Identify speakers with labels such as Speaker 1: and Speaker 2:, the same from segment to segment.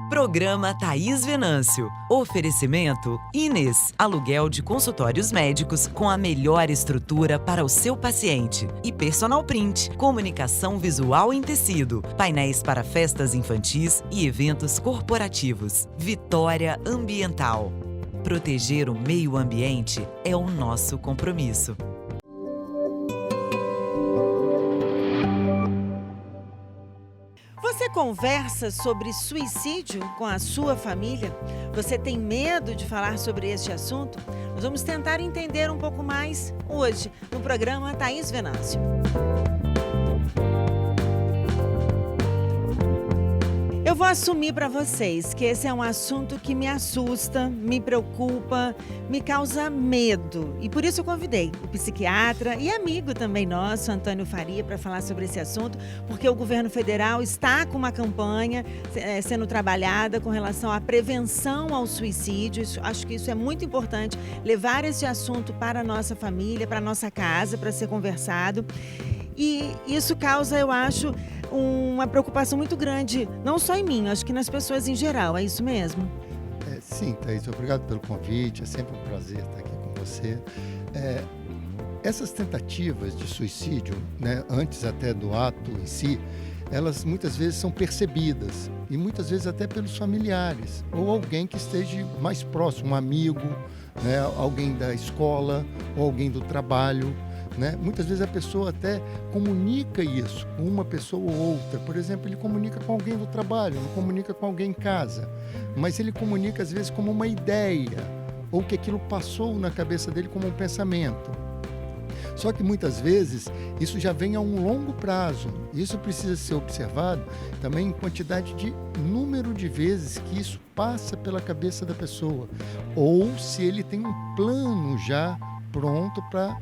Speaker 1: Programa Thaís Venâncio. Oferecimento Inês, aluguel de consultórios médicos com a melhor estrutura para o seu paciente. E Personal Print, comunicação visual em tecido, painéis para festas infantis e eventos corporativos. Vitória Ambiental. Proteger o meio ambiente é o nosso compromisso.
Speaker 2: Você conversa sobre suicídio com a sua família? Você tem medo de falar sobre este assunto? Nós vamos tentar entender um pouco mais hoje no programa Thaís Venâncio. Eu vou assumir para vocês que esse é um assunto que me assusta, me preocupa, me causa medo. E por isso eu convidei o psiquiatra e amigo também nosso, Antônio Faria, para falar sobre esse assunto, porque o governo federal está com uma campanha sendo trabalhada com relação à prevenção ao suicídio. Acho que isso é muito importante, levar esse assunto para a nossa família, para a nossa casa, para ser conversado. E isso causa, eu acho, uma preocupação muito grande, não só em mim, acho que nas pessoas em geral, é isso mesmo?
Speaker 3: Sim, Thaís, obrigado pelo convite, é sempre um prazer estar aqui com você. Essas tentativas de suicídio, né, antes até do ato em si, elas muitas vezes são percebidas, e muitas vezes até pelos familiares, ou alguém que esteja mais próximo, um amigo, né, alguém da escola, ou alguém do trabalho. Né? Muitas vezes a pessoa até comunica isso com uma pessoa ou outra. Por exemplo, ele comunica com alguém do trabalho, não comunica com alguém em casa, mas ele comunica às vezes como uma ideia, ou que aquilo passou na cabeça dele como um pensamento. Só que muitas vezes isso já vem a um longo prazo. Isso precisa ser observado também em quantidade de número de vezes que isso passa pela cabeça da pessoa, ou se ele tem um plano já pronto para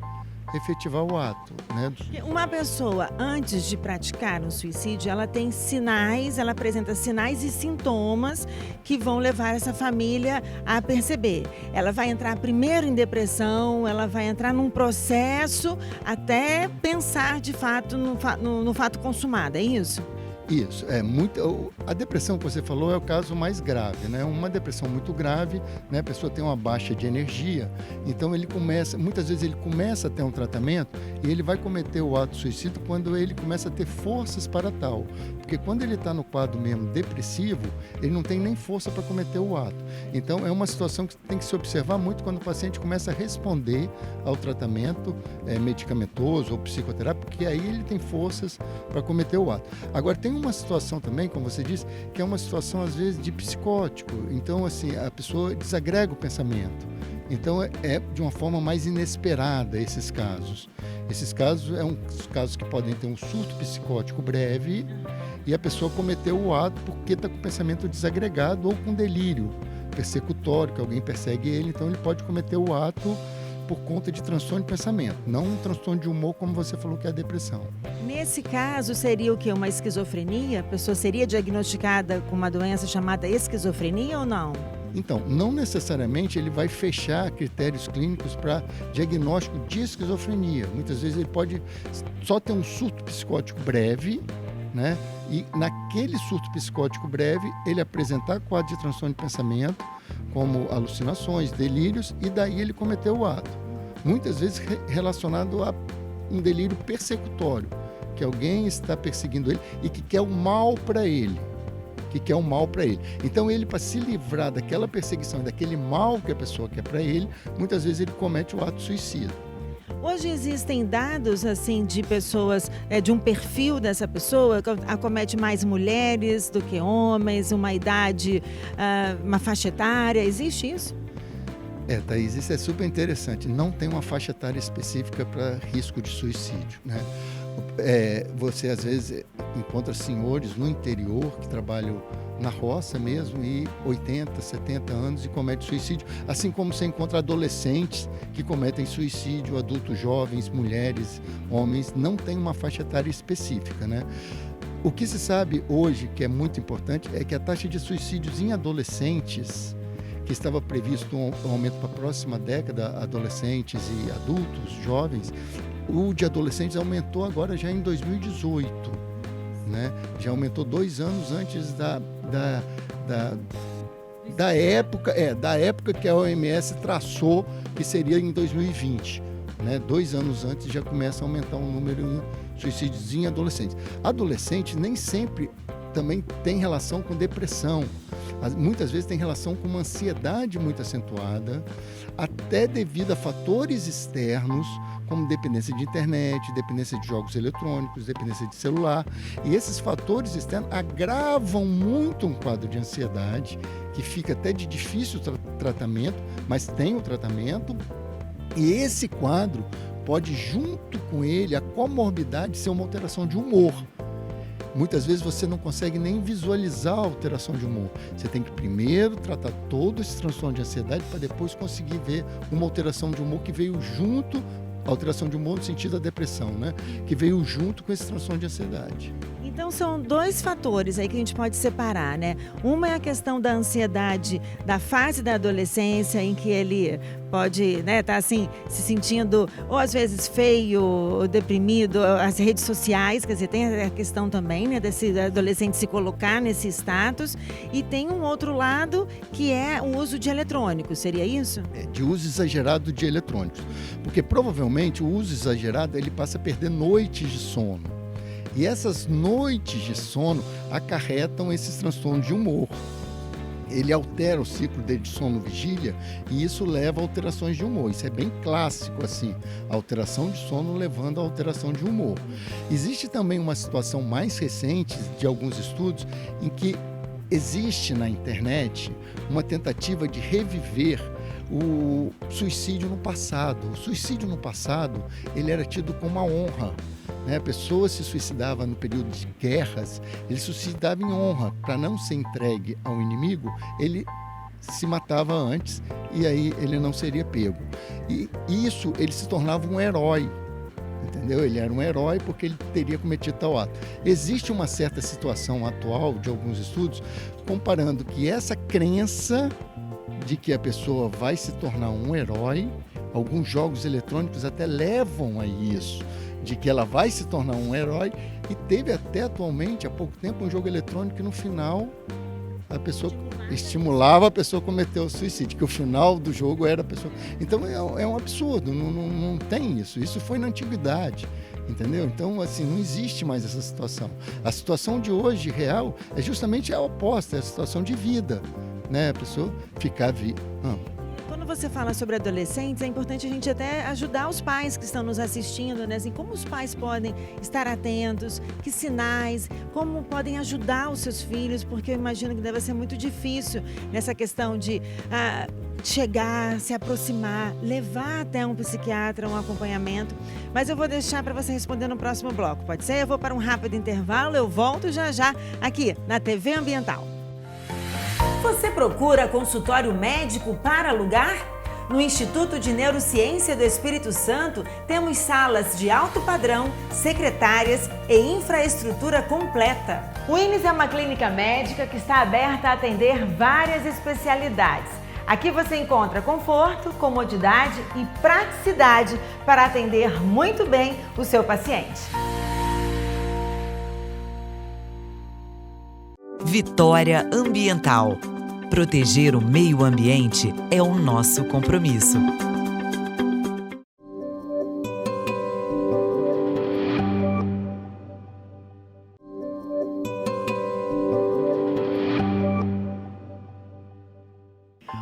Speaker 3: efetivar o ato, né?
Speaker 2: Uma pessoa, antes de praticar um suicídio, ela tem sinais, ela apresenta sinais e sintomas que vão levar essa família a perceber. Ela vai entrar primeiro em depressão, ela vai entrar num processo até pensar de fato no fato consumado, é isso?
Speaker 3: Isso, a depressão que você falou é o caso mais grave, né? Uma depressão muito grave, né? A pessoa tem uma baixa de energia, então muitas vezes ele começa a ter um tratamento e ele vai cometer o ato suicida quando ele começa a ter forças para tal, porque quando ele está no quadro mesmo depressivo, ele não tem nem força para cometer o ato. Então é uma situação que tem que se observar muito quando o paciente começa a responder ao tratamento medicamentoso ou psicoterápico, porque aí ele tem forças para cometer o ato. Agora tem uma situação também, como você disse, que é uma situação às vezes de psicótico. Então, assim, a pessoa desagrega o pensamento. Então, é de uma forma mais inesperada esses casos. Esses casos casos que podem ter um surto psicótico breve e a pessoa cometeu o ato porque está com o pensamento desagregado ou com delírio persecutório, que alguém persegue ele, então ele pode cometer o ato por conta de transtorno de pensamento, não um transtorno de humor, como você falou que é a depressão.
Speaker 2: Nesse caso, seria o quê? Uma esquizofrenia? A pessoa seria diagnosticada com uma doença chamada esquizofrenia ou não?
Speaker 3: Então, não necessariamente ele vai fechar critérios clínicos para diagnóstico de esquizofrenia. Muitas vezes ele pode só ter um surto psicótico breve, né? E naquele surto psicótico breve, ele apresentar quadro de transtorno de pensamento, como alucinações, delírios, e daí ele cometeu o ato. Muitas vezes relacionado a um delírio persecutório, que alguém está perseguindo ele e que quer o mal para ele. Então ele, para se livrar daquela perseguição, daquele mal que a pessoa quer para ele, muitas vezes ele comete o ato suicida.
Speaker 2: Hoje existem dados assim de pessoas, de um perfil dessa pessoa, que acomete mais mulheres do que homens, uma idade, uma faixa etária, existe isso?
Speaker 3: Thaís, isso é super interessante. Não tem uma faixa etária específica para risco de suicídio, né? Você às vezes encontra senhores no interior que trabalham na roça mesmo e 80, 70 anos e cometem suicídio, assim como você encontra adolescentes que cometem suicídio, adultos jovens, mulheres, homens, não tem uma faixa etária específica, né? O que se sabe hoje, que é muito importante, é que a taxa de suicídios em adolescentes, que estava previsto um aumento para a próxima década, adolescentes e adultos, jovens, o de adolescentes aumentou agora já em 2018. né? Já aumentou 2 anos antes da época que a OMS traçou que seria em 2020. Né? 2 anos antes já começa a aumentar o número de suicídios em adolescentes. Adolescente nem sempre também tem relação com depressão. Muitas vezes tem relação com uma ansiedade muito acentuada, até devido a fatores externos, como dependência de internet, dependência de jogos eletrônicos, dependência de celular. E esses fatores externos agravam muito um quadro de ansiedade, que fica até de difícil tratamento, mas tem o tratamento. E esse quadro pode, junto com ele, a comorbidade ser uma alteração de humor. Muitas vezes você não consegue nem visualizar a alteração de humor. Você tem que primeiro tratar todo esse transtorno de ansiedade para depois conseguir ver uma alteração de humor que veio junto, alteração de humor no sentido da depressão, né? Que veio junto com esse transtorno de ansiedade.
Speaker 2: Então são 2 fatores aí que a gente pode separar, né? Uma é a questão da ansiedade da fase da adolescência, em que ele pode, né, tá assim, se sentindo ou às vezes feio, ou deprimido, as redes sociais, quer dizer, tem a questão também, né, desse adolescente se colocar nesse status, e tem um outro lado que é o uso de eletrônicos, seria isso?
Speaker 3: De uso exagerado de eletrônicos, porque provavelmente o uso exagerado ele passa a perder noites de sono. E essas noites de sono acarretam esses transtornos de humor. Ele altera o ciclo dele de sono-vigília e isso leva a alterações de humor. Isso é bem clássico, assim, a alteração de sono levando a alteração de humor. Existe também uma situação mais recente de alguns estudos em que existe na internet uma tentativa de reviver o suicídio no passado. O suicídio no passado, ele era tido como uma honra. Né? A pessoa se suicidava no período de guerras, ele se suicidava em honra. Para não ser entregue ao inimigo, ele se matava antes e aí ele não seria pego. E isso, ele se tornava um herói. Entendeu? Ele era um herói porque ele teria cometido tal ato. Existe uma certa situação atual de alguns estudos comparando que essa crença de que a pessoa vai se tornar um herói, alguns jogos eletrônicos até levam a isso, de que ela vai se tornar um herói, e teve até atualmente, há pouco tempo, um jogo eletrônico que no final a pessoa estimulava a pessoa a cometer o suicídio, que o final do jogo era a pessoa... Então é um absurdo, não tem isso. Isso foi na antiguidade, entendeu? Então, assim, não existe mais essa situação. A situação de hoje, real, é justamente a oposta, é a situação de vida, né? A pessoa ficar
Speaker 2: Quando você fala sobre adolescentes, é importante a gente até ajudar os pais que estão nos assistindo, né? Assim, como os pais podem estar atentos, que sinais, como podem ajudar os seus filhos, porque eu imagino que deve ser muito difícil nessa questão de chegar, se aproximar, levar até um psiquiatra, um acompanhamento. Mas eu vou deixar para você responder no próximo bloco, pode ser? Eu vou para um rápido intervalo, eu volto já aqui na TV Ambiental.
Speaker 4: Você procura consultório médico para alugar? No Instituto de Neurociência do Espírito Santo, temos salas de alto padrão, secretárias e infraestrutura completa. O INES é uma clínica médica que está aberta a atender várias especialidades. Aqui você encontra conforto, comodidade e praticidade para atender muito bem o seu paciente.
Speaker 1: Vitória Ambiental. Proteger o meio ambiente é o nosso compromisso.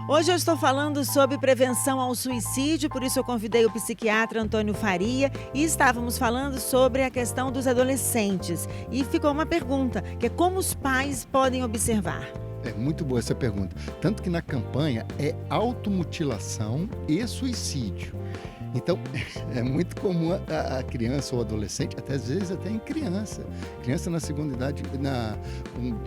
Speaker 2: Hoje eu estou falando sobre prevenção ao suicídio, por isso eu convidei o psiquiatra Antônio Faria e estávamos falando sobre a questão dos adolescentes. E ficou uma pergunta, que é como os pais podem observar?
Speaker 3: É muito boa essa pergunta. Tanto que na campanha é automutilação e suicídio. Então, é muito comum a criança ou adolescente, até às vezes até em criança na segunda idade,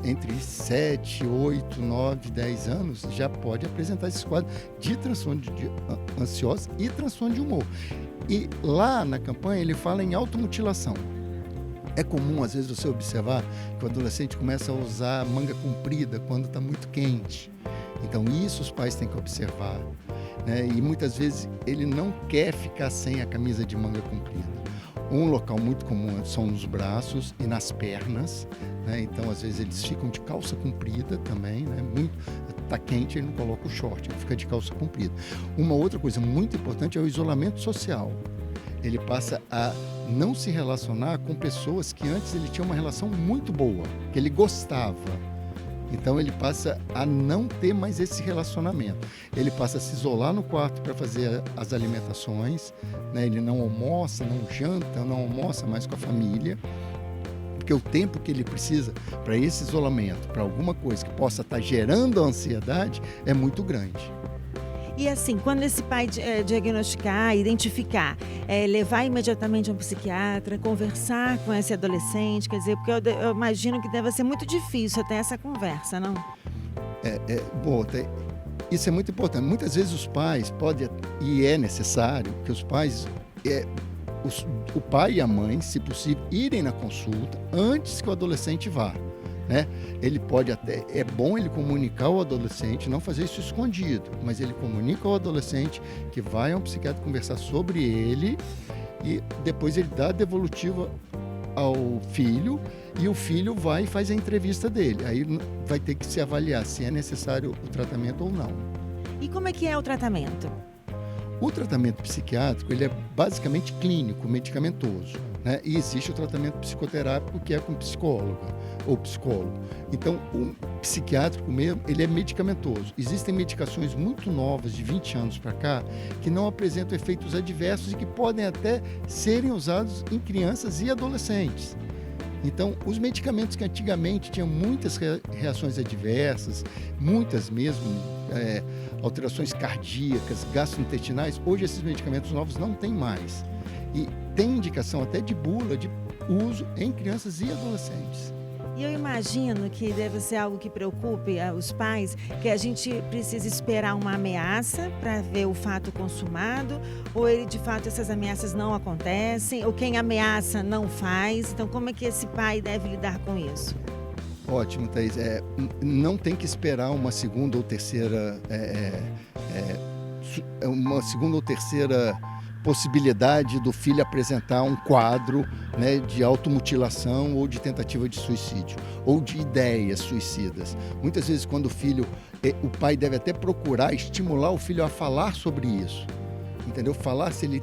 Speaker 3: entre 7, 8, 9, 10 anos, já pode apresentar esse quadro de transtorno de ansioso e transtorno de humor. E lá na campanha ele fala em automutilação. É comum, às vezes, você observar que o adolescente começa a usar manga comprida quando está muito quente. Então, isso os pais têm que observar. Né? E muitas vezes ele não quer ficar sem a camisa de manga comprida. Um local muito comum são nos braços e nas pernas, né? Então, às vezes, eles ficam de calça comprida também, né? Tá quente, ele não coloca o short, ele fica de calça comprida. Uma outra coisa muito importante é o isolamento social. Ele passa a não se relacionar com pessoas que antes ele tinha uma relação muito boa, que ele gostava. Então ele passa a não ter mais esse relacionamento. Ele passa a se isolar no quarto para fazer as alimentações, né? Ele não almoça, não janta, não almoça mais com a família, porque o tempo que ele precisa para esse isolamento, para alguma coisa que possa estar gerando ansiedade, é muito grande.
Speaker 2: E assim, quando esse pai diagnosticar, identificar, levar imediatamente a um psiquiatra, conversar com esse adolescente, quer dizer, porque eu imagino que deve ser muito difícil até essa conversa, não?
Speaker 3: Bom, isso é muito importante. Muitas vezes os pais podem, e é necessário, que os pais, o pai e a mãe, se possível, irem na consulta antes que o adolescente vá. Né? Ele pode até, é bom ele comunicar ao adolescente, não fazer isso escondido, mas ele comunica ao adolescente que vai a um psiquiatra conversar sobre ele e depois ele dá a devolutiva ao filho e o filho vai e faz a entrevista dele. Aí vai ter que se avaliar se é necessário o tratamento ou não.
Speaker 2: E como é que é o tratamento?
Speaker 3: O tratamento psiquiátrico ele é basicamente clínico, medicamentoso, né? E existe o tratamento psicoterápico que é com psicóloga ou psicólogo. Então, o psiquiátrico mesmo, ele é medicamentoso. Existem medicações muito novas, de 20 anos para cá, que não apresentam efeitos adversos e que podem até serem usados em crianças e adolescentes. Então, os medicamentos que antigamente tinham muitas reações adversas, muitas mesmo, alterações cardíacas, gastrointestinais, hoje esses medicamentos novos não tem mais. E tem indicação até de bula de uso em crianças e adolescentes.
Speaker 2: E eu imagino que deve ser algo que preocupe os pais, que a gente precisa esperar uma ameaça para ver o fato consumado, ou ele de fato essas ameaças não acontecem, ou quem ameaça não faz. Então como é que esse pai deve lidar com isso?
Speaker 3: Ótimo, Thaís. Não tem que esperar uma segunda ou terceira possibilidade do filho apresentar um quadro, né, de automutilação ou de tentativa de suicídio, ou de ideias suicidas. Muitas vezes, quando o pai deve até procurar estimular o filho a falar sobre isso, entendeu? Falar se ele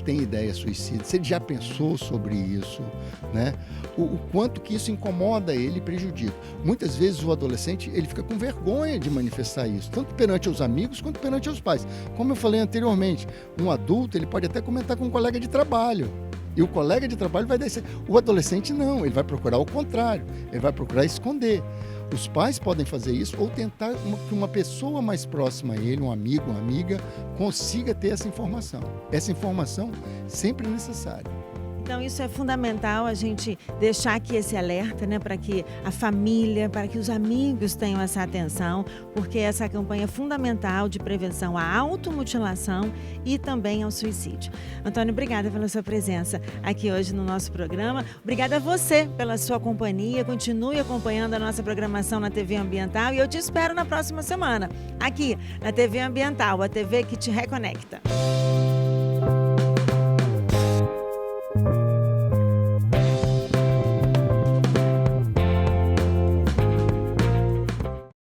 Speaker 3: tem ideia suicida, se ele já pensou sobre isso, né? O quanto que isso incomoda ele e prejudica. Muitas vezes o adolescente ele fica com vergonha de manifestar isso, tanto perante os amigos quanto perante os pais. Como eu falei anteriormente, um adulto ele pode até comentar com um colega de trabalho, e o colega de trabalho vai descer. O adolescente não, ele vai procurar o contrário, ele vai procurar esconder. Os pais podem fazer isso ou tentar que uma pessoa mais próxima a ele, um amigo, uma amiga, consiga ter essa informação. Essa informação sempre é necessária.
Speaker 2: Então isso é fundamental a gente deixar aqui esse alerta, né, para que a família, para que os amigos tenham essa atenção, porque essa campanha é fundamental de prevenção à automutilação e também ao suicídio. Antônio, obrigada pela sua presença aqui hoje no nosso programa. Obrigada a você pela sua companhia. Continue acompanhando a nossa programação na TV Ambiental e eu te espero na próxima semana, aqui na TV Ambiental, a TV que te reconecta.